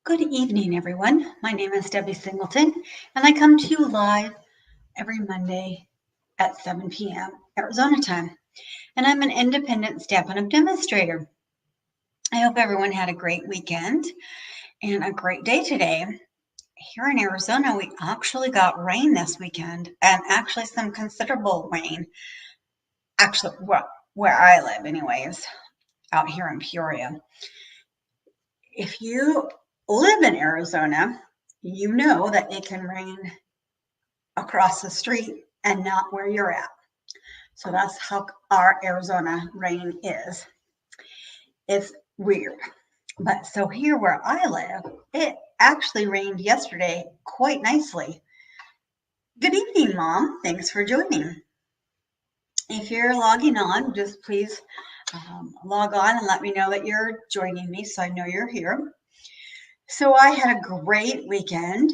Good evening, everyone. My name is Debbie Singleton, and I come to you live every Monday at 7 p.m. Arizona time. And I'm an independent stamp demonstrator. I hope everyone had a great weekend and a great day today. Here in Arizona, we actually got rain this weekend, and actually some considerable rain. Actually, well, where I live, anyways, out here in Peoria. If you live in Arizona, you know that it can rain across the street and not where you're at. So that's how our Arizona rain is. It's weird. But so here where I live, it actually rained yesterday quite nicely. Good evening, Mom. Thanks for joining. If you're logging on, just please log on and let me know that you're joining me so I know you're here. So I had a great weekend.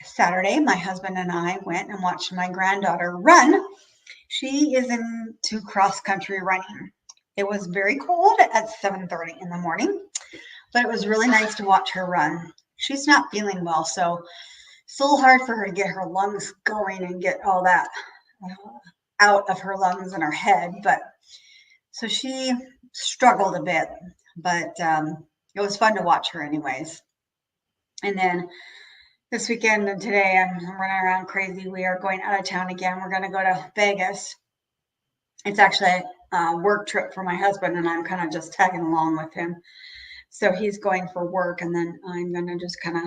Saturday, my husband and I went and watched my granddaughter run. She is into cross-country running. It was very cold at 7:30 in the morning, but it was really nice to watch her run. She's not feeling well, so it's a little hard for her to get her lungs going and get all that out of her lungs and her head. But so she struggled a bit, but it was fun to watch her anyways. And then this weekend and today I'm running around crazy. We are going out of town again. We're going to go to Vegas. It's actually a work trip for my husband, and I'm kind of just tagging along with him. So he's going for work, and then I'm going to just kind of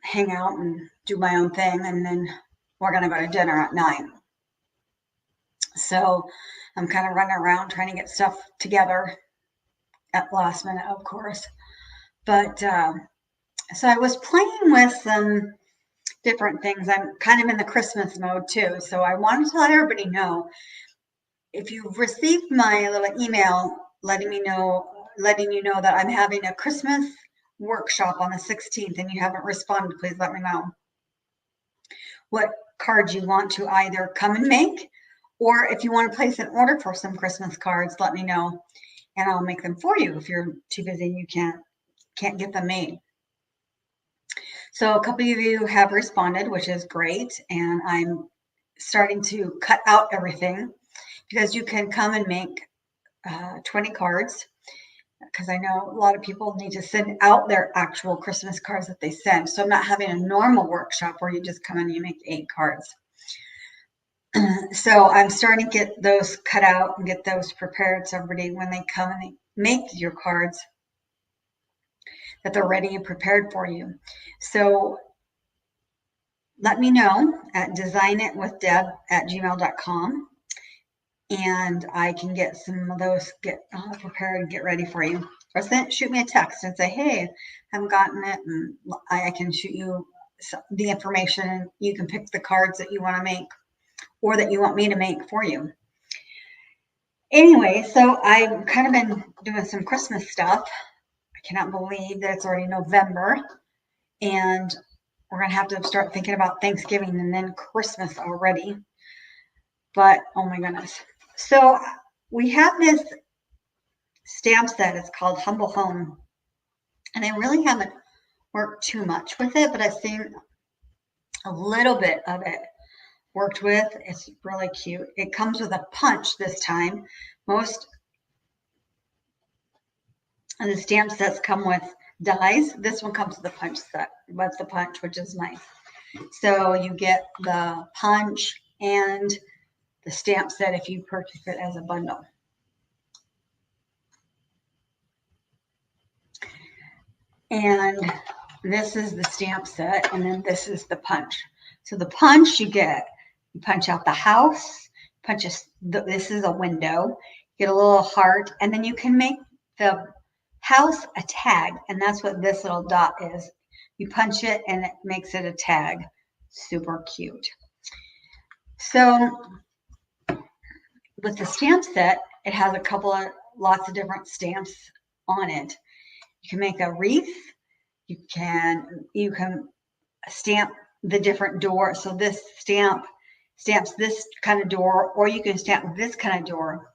hang out and do my own thing, and then we're going to go to dinner at 9. So I'm kind of running around trying to get stuff together at last minute, of course. But so I was playing with some different things. I'm kind of in the Christmas mode too. So I wanted to let everybody know, if you've received my little email letting you know that I'm having a Christmas workshop on the 16th and you haven't responded, please let me know what cards you want to either come and make, or if you want to place an order for some Christmas cards, let me know and I'll make them for you if you're too busy and you can't get them made. So a couple of you have responded, which is great, and I'm starting to cut out everything because you can come and make 20 cards, because I know a lot of people need to send out their actual Christmas cards that they send. So I'm not having a normal workshop where you just come in and you make 8 cards. So I'm starting to get those cut out and get those prepared so everybody, when they come and they make your cards, that they're ready and prepared for you. So let me know at dezignitwithdeb@gmail.com, and I can get some of those prepared and get ready for you. Or shoot me a text and say, hey, I haven't gotten it, and I can shoot you the information. You can pick the cards that you want to make or that you want me to make for you. Anyway, so I've kind of been doing some Christmas stuff. I cannot believe that it's already November, and we're going to have to start thinking about Thanksgiving and then Christmas already. But, oh my goodness. So we have this stamp set. It's called Humble Home. And I really haven't worked too much with it, but I've seen a little bit of it worked with. It's really cute. It comes with a punch this time. Most of the stamp sets come with dies. This one comes with a punch set, with the punch, which is nice. So you get the punch and the stamp set if you purchase it as a bundle. And this is the stamp set, and then this is the punch. So the punch you punch out the house, this is a window, get a little heart, and then you can make the house a tag, and that's what this little dot is. You punch it and it makes it a tag. Super cute. So with the stamp set, it has lots of different stamps on it. You can make a wreath. You can stamp the different door. So this stamps this kind of door, or you can stamp this kind of door.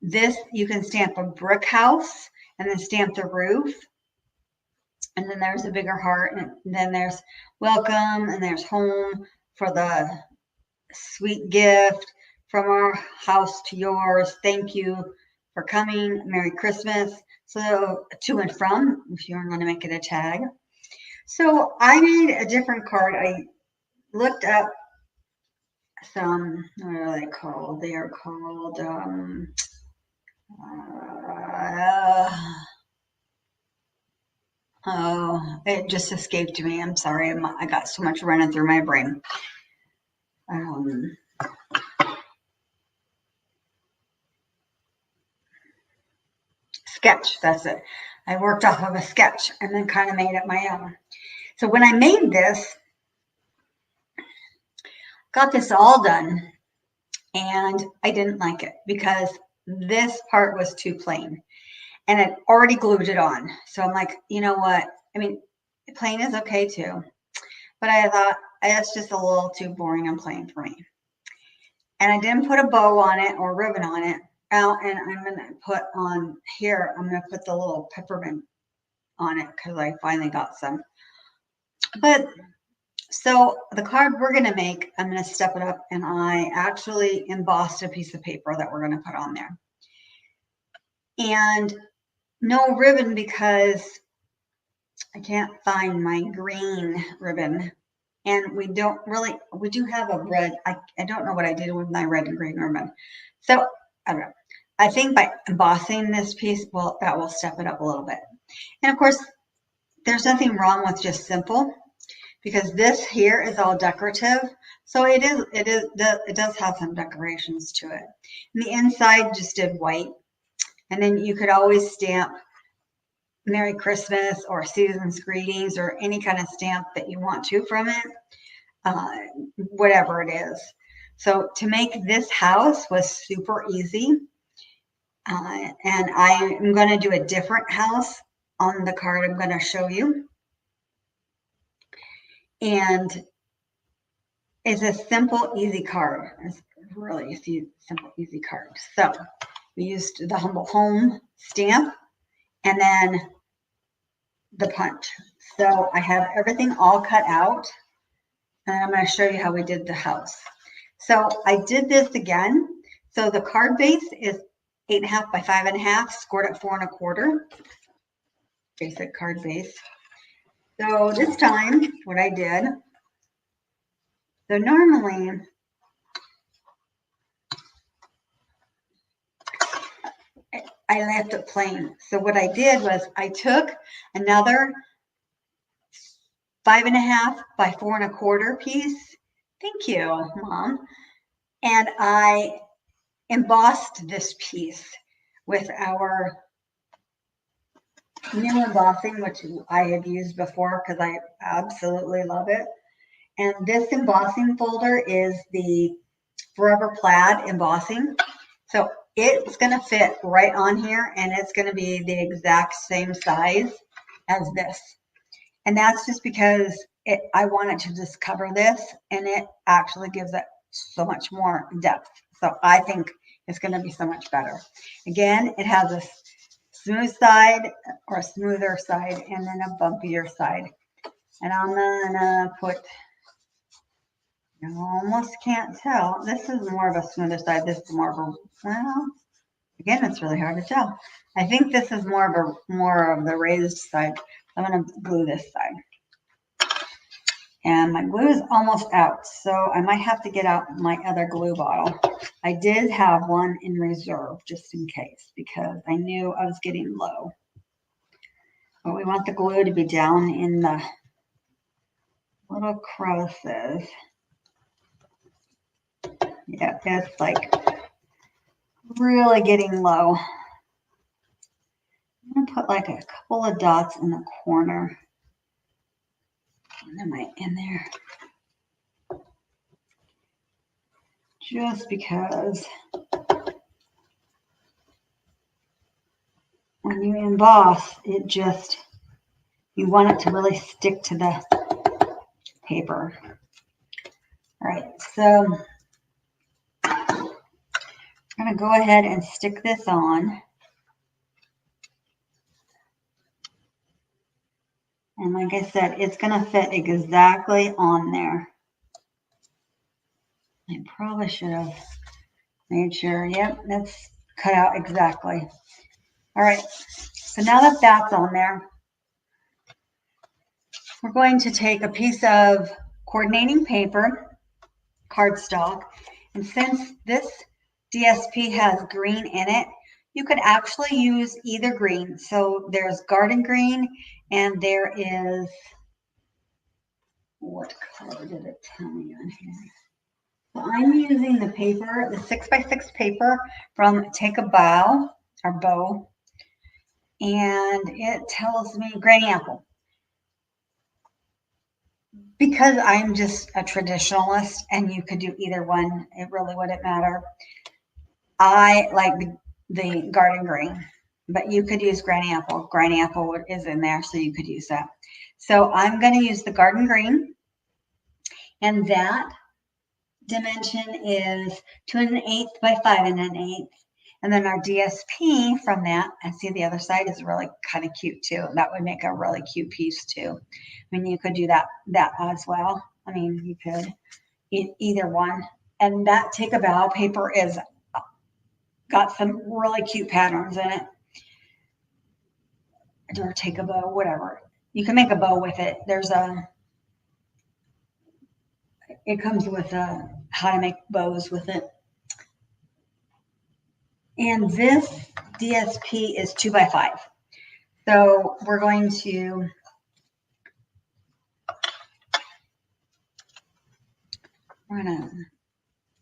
This, you can stamp a brick house and then stamp the roof. And then there's a bigger heart, and then there's welcome, and there's home for the sweet gift from our house to yours. Thank you for coming. Merry Christmas. So to and from, if you're going to make it a tag. So I made a different card. I looked up some, what are they called? They are called, oh, it just escaped me. I'm sorry. I got so much running through my brain. Sketch, that's it. I worked off of a sketch and then kind of made it my own. So when I made this, got this all done, and I didn't like it because this part was too plain and it already glued it on. So I'm like, you know what? I mean, plain is okay too, but I thought that's just a little too boring and plain for me. And I didn't put a bow on it or ribbon on it. Out, and I'm going to put on here, I'm going to put the little peppermint on it because I finally got some. But so the card we're going to make, I'm going to step it up, and I actually embossed a piece of paper that we're going to put on there. And no ribbon because I can't find my green ribbon. And we do have a red. I don't know what I did with my red and green ribbon. So I don't know. I think by embossing this piece, well, that will step it up a little bit. And of course, there's nothing wrong with just simple, because this here is all decorative. So it does have some decorations to it. And the inside just did white. And then you could always stamp Merry Christmas or Season's Greetings or any kind of stamp that you want to from it, whatever it is. So to make this house was super easy. And I am going to do a different house on the card I'm going to show you. And it's a simple, easy card. It's really a simple, easy card. So we used the Humble Home stamp and then the punch. So I have everything all cut out, and I'm going to show you how we did the house. So I did this again. So the card base is 8.5 by 5.5, scored at 4 1/4. Basic card base. So this time, what I did, so normally I left it plain. So what I did was I took another 5.5 by 4 1/4 piece. Thank you, Mom. And I embossed this piece with our new embossing, which I have used before because I absolutely love it. And this embossing folder is the Forever Plaid embossing. So it's going to fit right on here, and it's going to be the exact same size as this. And that's just because I want it to just cover this, and it actually gives it so much more depth. So I think it's going to be so much better. Again, it has a smooth side or a smoother side and then a bumpier side. And I'm going to put, you almost can't tell. This is more of a smoother side. This is more of a, well, again, it's really hard to tell. I think this is more of the raised side. I'm going to glue this side. And my glue is almost out, so I might have to get out my other glue bottle. I did have one in reserve just in case, because I knew I was getting low. But we want the glue to be down in the little crevices. Yeah, it's like really getting low. I'm going to put like a couple of dots in the corner. In there. Just because when you emboss, you want it to really stick to the paper. All right, so I'm going to go ahead and stick this on. And like I said, it's going to fit exactly on there. I probably should have made sure. Yep, that's cut out exactly. All right, so now that that's on there, we're going to take a piece of coordinating paper, cardstock, and since this DSP has green in it, you could actually use either green. So there's garden green and there is, what color did it tell me on here? So I'm using the paper, the 6x6 paper from Take a Bow, or Bow, and it tells me Granny Apple. Because I'm just a traditionalist and you could do either one, it really wouldn't matter. I like the garden green, but you could use Granny Apple. Granny Apple is in there, so you could use that. So I'm going to use the garden green, and that dimension is 2 1/8 by 5 1/8. And then our DSP from that, and see the other side is really kind of cute too. That would make a really cute piece too. I mean, you could do that as well. I mean, you could either one. And that Take a Bow paper is got some really cute patterns in it. Or Take a Bow, whatever. You can make a bow with it. It comes with how to make bows with it. And this DSP is 2 by 5. So we're going to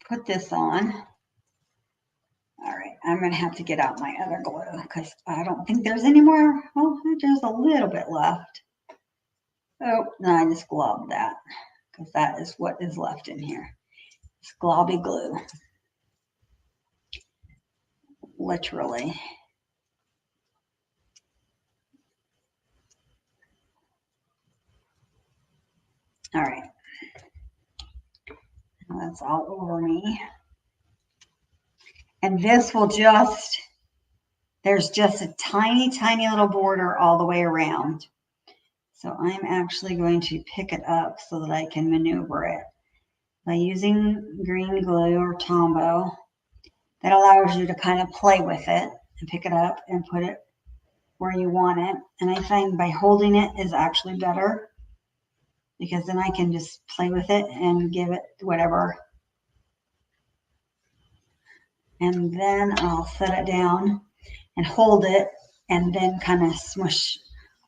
put this on. All right, I'm going to have to get out my other glue because I don't think there's any more. Oh, there's a little bit left. Oh, no, I just globbed that because that is what is left in here. It's globby glue. Literally. All right. That's all over me. And this will just, there's just a tiny, tiny little border all the way around. So I'm actually going to pick it up so that I can maneuver it by using green glue or Tombow. That allows you to kind of play with it and pick it up and put it where you want it. And I find by holding it is actually better because then I can just play with it and give it whatever. And then I'll set it down and hold it and then kind of smush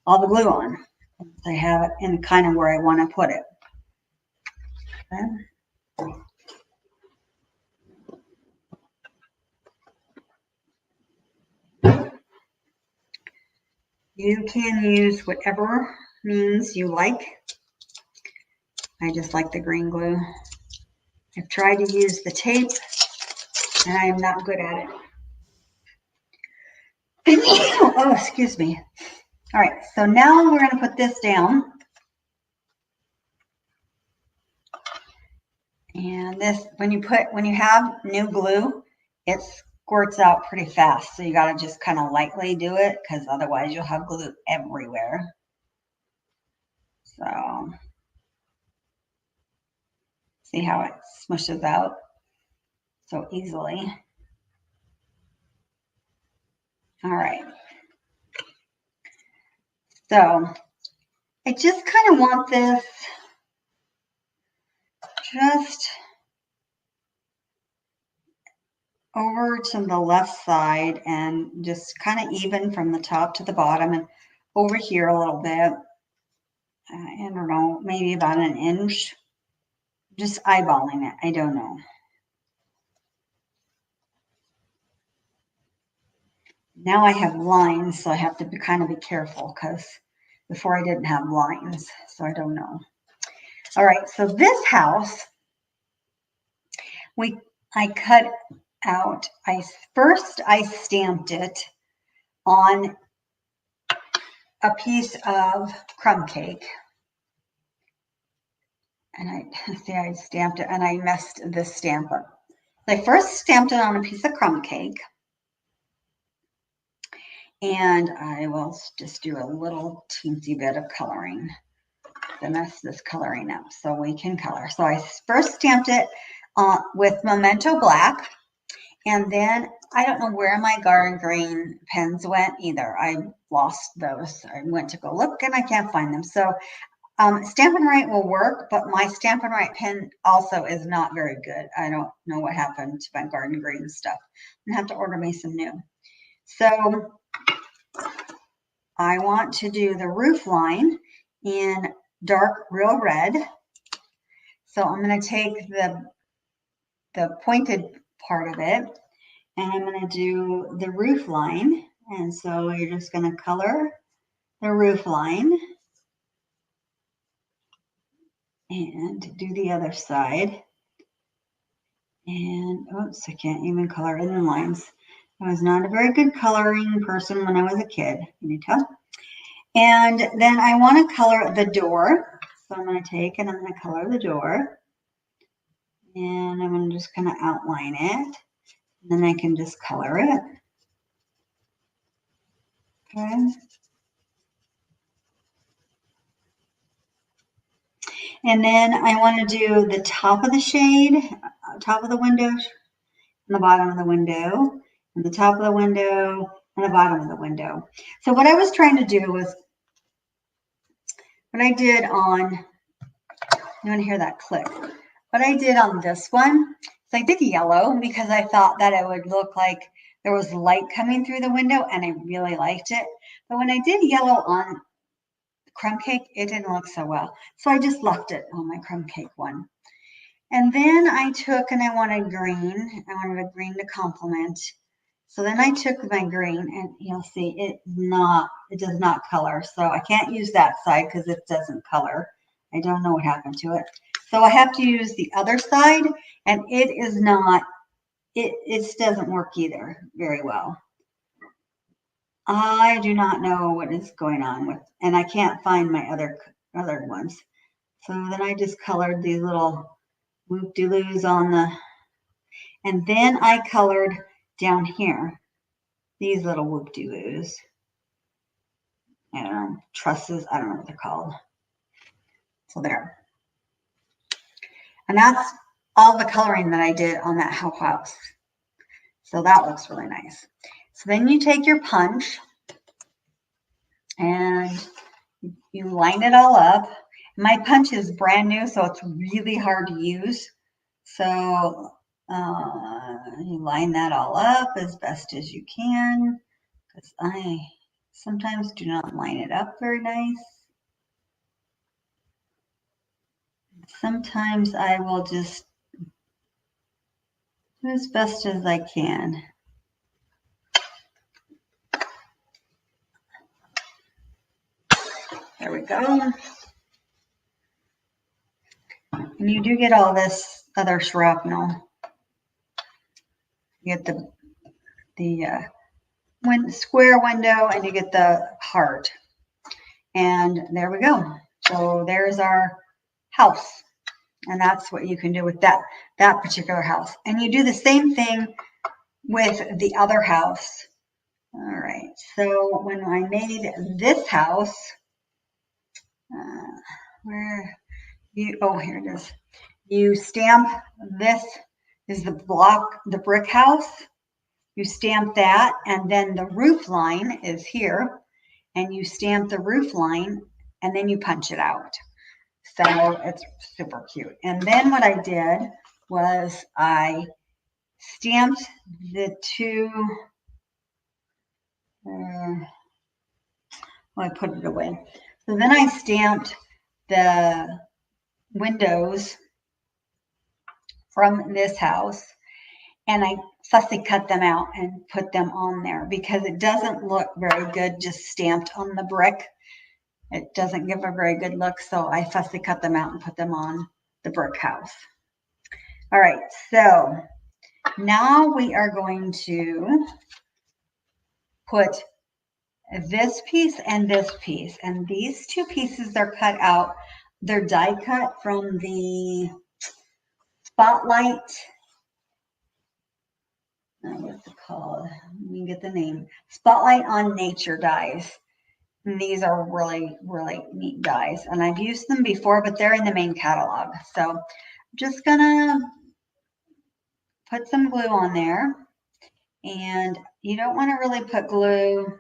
all the glue on. So I have it in kind of where I want to put it. Okay. You can use whatever means you like. I just like the green glue. I've tried to use the tape and I am not good at it. Oh, excuse me. All right, so now we're going to put this down. And this, when you have new glue, it squirts out pretty fast. So you got to just kind of lightly do it because otherwise you'll have glue everywhere. So see how it smushes out so easily. All right. So I just kind of want this just over to the left side and just kind of even from the top to the bottom and over here a little bit. I don't know, maybe about an inch. Just eyeballing it. I don't know. Now I have lines, so I have to kind of be careful because before I didn't have lines, so I don't know. All right, so this house, I cut out, first I stamped it on a piece of crumb cake. And I stamped it and I messed this stamp up. I first stamped it on a piece of crumb cake. And I will just do a little teensy bit of coloring to mess this coloring up so we can color. So I first stamped it with Memento Black, and then I don't know where my garden green pens went either. I lost those. I went to go look and I can't find them. So Stampin' Right will work, but my Stampin' Right pen also is not very good. I don't know what happened to my garden green stuff. I'm gonna have to order me some new. So I want to do the roof line in dark real red. So I'm going to take the pointed part of it and I'm going to do the roof line. And so you're just going to color the roof line and do the other side. And oops, I can't even color in the lines. I was not a very good coloring person when I was a kid, can you tell? And then I want to color the door. So I'm going to take and I'm going to color the door. And I'm going to just kind of outline it. And then I can just color it. Okay. And then I want to do the top of the shade, top of the window, and the bottom of the window, and the top of the window, and the bottom of the window. So what I was trying to do was, what I did on, you want to hear that click? What I did on this one, so I did yellow because I thought that it would look like there was light coming through the window and I really liked it. But when I did yellow on crumb cake, it didn't look so well. So I just left it on my crumb cake one. And then I took and I wanted green. I wanted a green to complement. So then I took my green and you'll see it does not color. So I can't use that side because it doesn't color. I don't know what happened to it. So I have to use the other side and it is not, it doesn't work either very well. I do not know what is going on with, and I can't find my other ones. So then I just colored these little whoop-de-loos on the, and then I colored down here, these little whoop-de-loos. I don't know, trusses, I don't know what they're called. So there. And that's all the coloring that I did on that house. So that looks really nice. So then you take your punch and you line it all up. My punch is brand new, so it's really hard to use. So you line that all up as best as you can, because I sometimes do not line it up very nice. Sometimes I will just do as best as I can. There we go. And you do get all this other shrapnel. You get the square window and you get the heart. And there we go. So there's our house. And that's what you can do with that particular house. And you do the same thing with the other house. All right. So when I made this house, here it is. You stamp, this is the block, the brick house. You stamp that, and then the roof line is here, and you stamp the roof line, and then you punch it out. So it's super cute. And then what I did was I stamped the two, I put it away. So then I stamped the windows from this house and I fussy cut them out and put them on there because it doesn't look very good just stamped on the brick. It doesn't give a very good look, so I fussy cut them out and put them on the brick house. All right, so now we are going to put this piece and this piece, and these two pieces are cut out. They're die cut from the Spotlight. What's it called? me get the name. Spotlight on Nature dies. And these are really, really neat dies. And I've used them before, but they're in the main catalog. So I'm just gonna put some glue on there. And you don't want to really put glue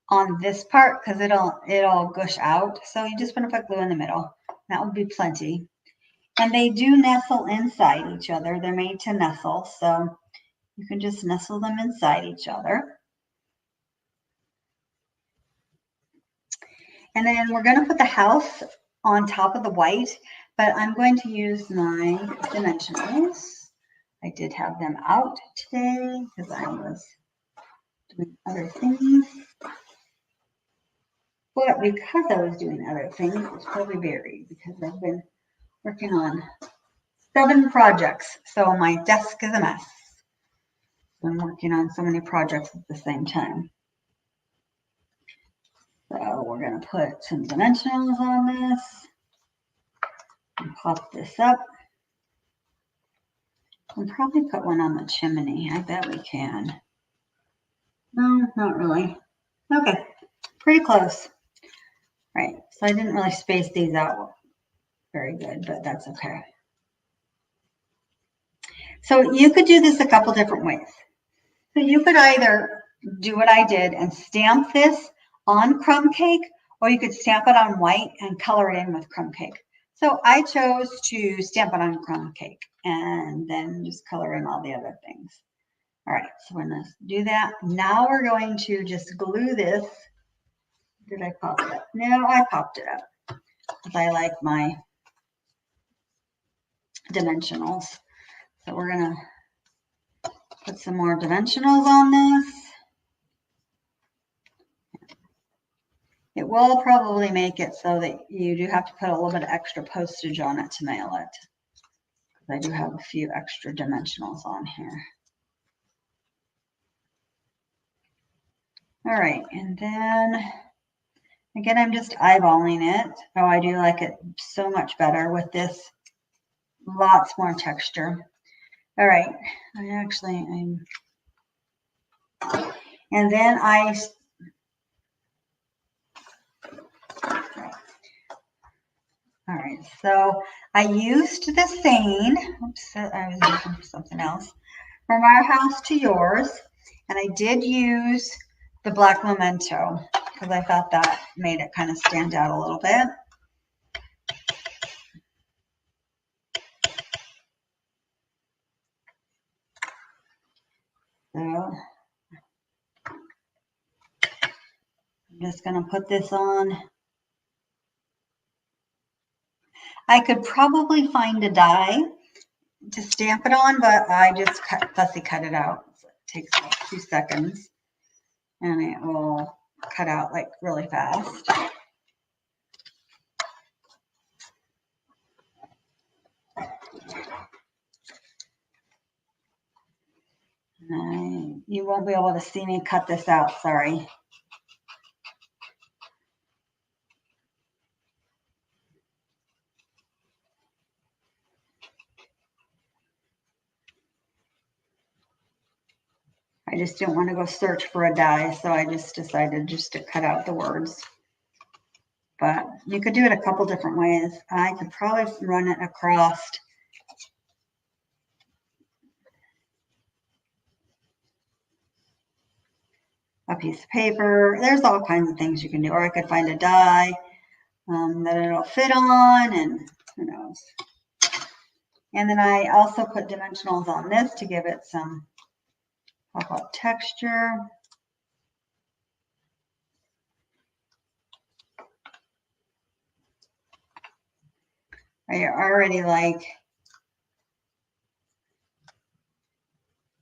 on this part because it'll gush out. So you just want to put glue in the middle. That would be plenty. And they do nestle inside each other. They're made to nestle. So you can just nestle them inside each other. And then we're going to put the house on top of the white, but I'm going to use my dimensionals. I did have them out today because I was doing other things. But because I was doing other things, it's probably buried because I've been working on 7 projects. So my desk is a mess. I'm working on so many projects at the same time. So we're going to put some dimensionals on this and pop this up. We'll probably put one on the chimney. I bet we can. No, not really. Okay, pretty close. Right, so I didn't really space these out very good, but that's okay. So you could do this a couple different ways. So you could either do what I did and stamp this on crumb cake, or you could stamp it on white and color it in with crumb cake. So I chose to stamp it on crumb cake and then just color in all the other things. All right, so we're going to do that. Now we're going to just glue this. Did I pop it up? No, I popped it up because I like my dimensionals. So we're going to put some more dimensionals on this. It will probably make it so that you do have to put a little bit of extra postage on it to mail it. I do have a few extra dimensionals on here. All right, and then again, I'm just eyeballing it. Oh, I do like it so much better with this. Lots more texture. All right, and then all right, so I used the Seine. Oops, I was using something else. From Our House to Yours, and I did use the black memento because I thought that made it kind of stand out a little bit. So I'm just going to put this on. I could probably find a die to stamp it on, but I just fussy cut it out. So it takes like 2 seconds and it will cut out like really fast. You won't be able to see me cut this out, sorry. I just didn't want to go search for a die, so I just decided just to cut out the words. But you could do it a couple different ways. I could probably run it across a piece of paper. There's all kinds of things you can do. Or I could find a die that it'll fit on, and who knows. And then I also put dimensionals on this to give it some pop-up texture. I already like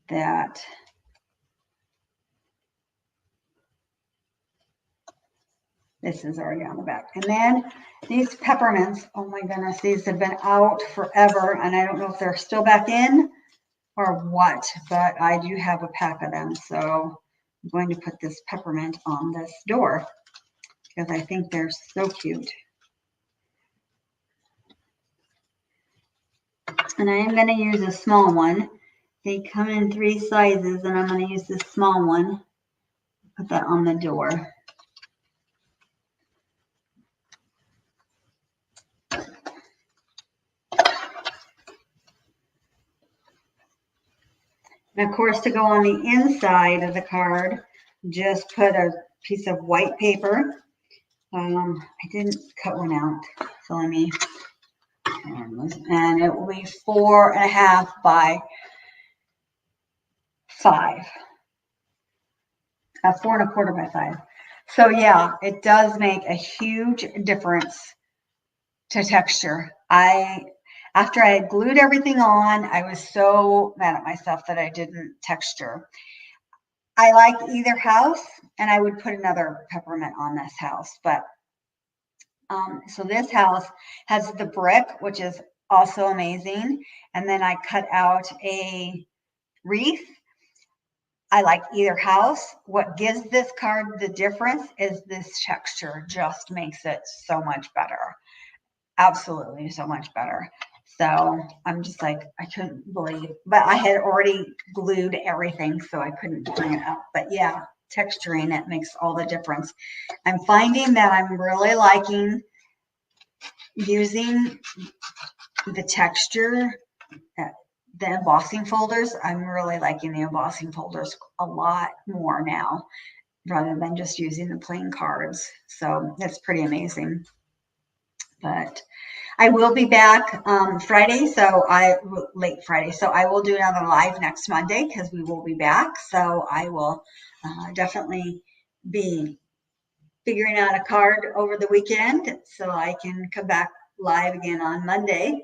that. This is already on the back. And then these peppermints, oh my goodness, these have been out forever. And I don't know if they're still back in or what, but I do have a pack of them. So I'm going to put this peppermint on this door because I think they're so cute. And I am going to use a small one They come in 3 sizes, and I'm going to use this small one. Put that on the door. And of course, to go on the inside of the card, just put a piece of white paper. I didn't cut one out, so let me, and it will be 4.5 by 5. 4.25 by 5. So yeah, it does make a huge difference to texture. After I had glued everything on, I was so mad at myself that I didn't texture. I like either house, and I would put another peppermint on this house, but so this house has the brick, which is also amazing, and then I cut out a wreath. I like either house. What gives this card the difference is this texture just makes it so much better. Absolutely so much better. So I'm just like, I couldn't believe, but I had already glued everything, so I couldn't bring it up. But yeah, texturing it makes all the difference. I'm finding that I'm really liking using the texture, the embossing folders. I'm really liking the embossing folders a lot more now, rather than just using the plain cards. So that's pretty amazing. But I will be back Friday, late Friday. So I will do another live next Monday because we will be back. So I will definitely be figuring out a card over the weekend so I can come back live again on Monday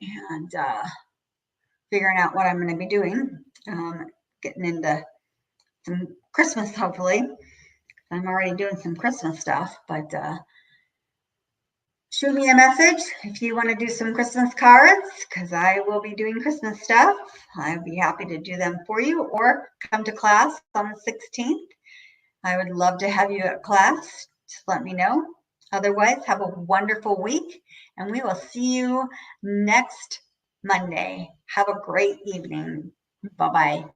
and figuring out what I'm going to be doing, getting into some Christmas, hopefully. I'm already doing some Christmas stuff, but shoot me a message if you want to do some Christmas cards, because I will be doing Christmas stuff. I'd be happy to do them for you, or come to class on the 16th. I would love to have you at class. Just let me know. Otherwise, have a wonderful week, and we will see you next Monday. Have a great evening. Bye-bye.